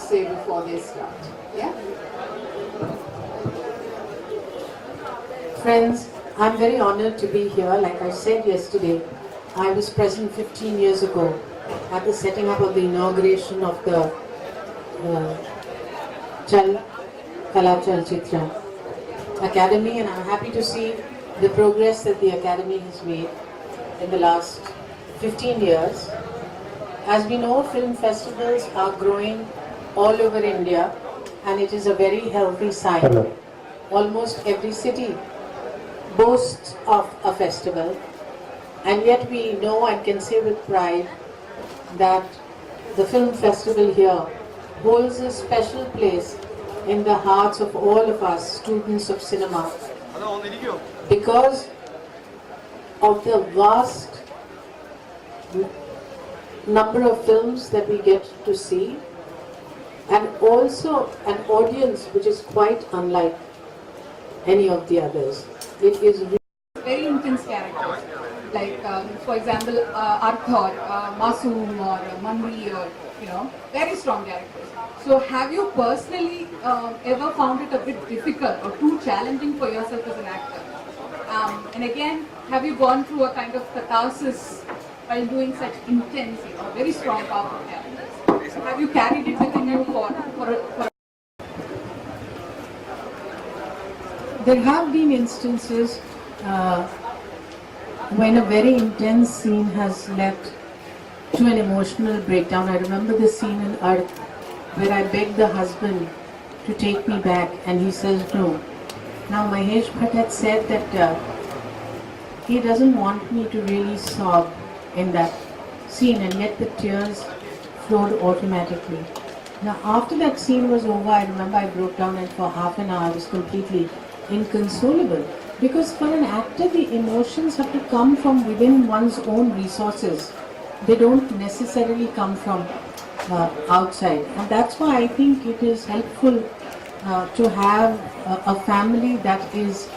say before they start. Yeah? Friends, I'm very honored to be here. Like I said yesterday, I was present 15 years ago at the setting up of the inauguration of the Kala Chalchitra Academy, and I'm happy to see the progress that the Academy has made in the last 15 years. As we know, film festivals are growing all over India, and it is a very healthy sign. Hello. Almost every city boasts of a festival, and yet we know and can say with pride that the film festival here holds a special place in the hearts of all of us students of cinema, because of the vast number of films that we get to see, and also an audience which is quite unlike any of the others. It is Very intense characters. Like, for example, Arthur, Masoom or Manri, or, very strong characters. So have you personally ever found it a bit difficult or too challenging for yourself as an actor? And again, have you gone through a kind of catharsis while doing such intense, very strong, powerful characters? So have you carried it within you for There have been instances when a very intense scene has led to an emotional breakdown. I remember the scene in Earth where I begged the husband to take me back and he says no. Now Mahesh Bhatt had said that he doesn't want me to really sob in that scene, and yet the tears flowed automatically. Now after that scene was over, I remember I broke down, and for half an hour I was completely inconsolable, because for an actor the emotions have to come from within one's own resources. They don't necessarily come from outside, and that's why I think it is helpful to have a family that is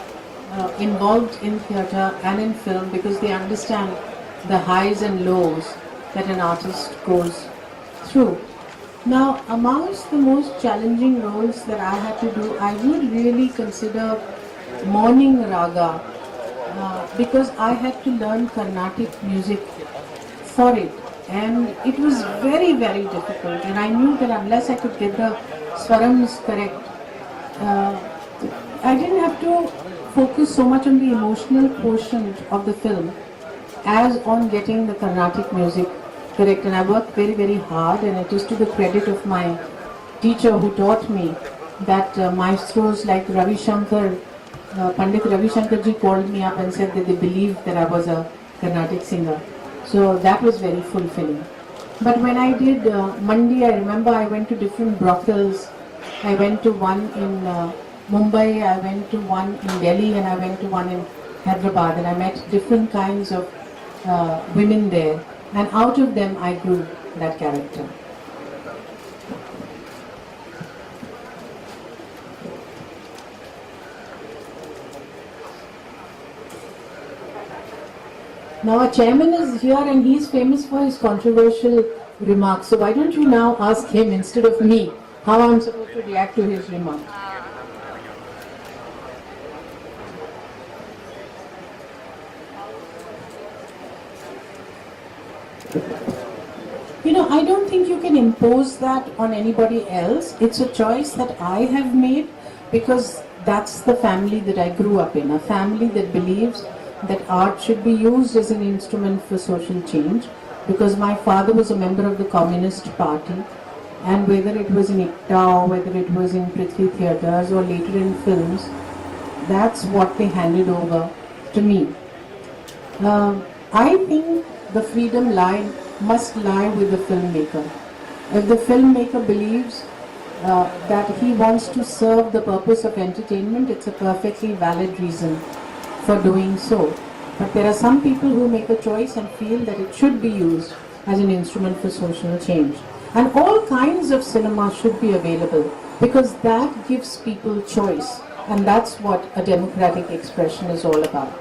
involved in theatre and in film, because they understand the highs and lows that an artist goes through. Now, amongst the most challenging roles that I had to do, I would really consider Morning Raga, because I had to learn Carnatic music for it, and it was very, very difficult, and I knew that unless I could get the swarams correct, I didn't have to focus so much on the emotional portion of the film as on getting the Carnatic music correct. And I worked very, very hard, and it is to the credit of my teacher who taught me that maestros like Ravi Shankar, Pandit Ravi Shankar ji called me up and said that they believed that I was a Carnatic singer. So that was very fulfilling. But when I did Mandi, I remember I went to different brothels. I went to one in Mumbai, I went to one in Delhi, and I went to one in Hyderabad, and I met different kinds of women there, and out of them I grew that character. Now our chairman is here, and he is famous for his controversial remarks. So why don't you now ask him instead of me how I'm supposed to react to his remark? I don't think you can impose that on anybody else. It's a choice that I have made, because that's the family that I grew up in, a family that believes that art should be used as an instrument for social change, because my father was a member of the Communist Party, and whether it was in ICTA or whether it was in Prithvi Theatres or later in films, that's what they handed over to me. I think the freedom must lie with the filmmaker. If the filmmaker believes that he wants to serve the purpose of entertainment, it's a perfectly valid reason for doing so. But there are some people who make a choice and feel that it should be used as an instrument for social change. And all kinds of cinema should be available, because that gives people choice, and that's what a democratic expression is all about.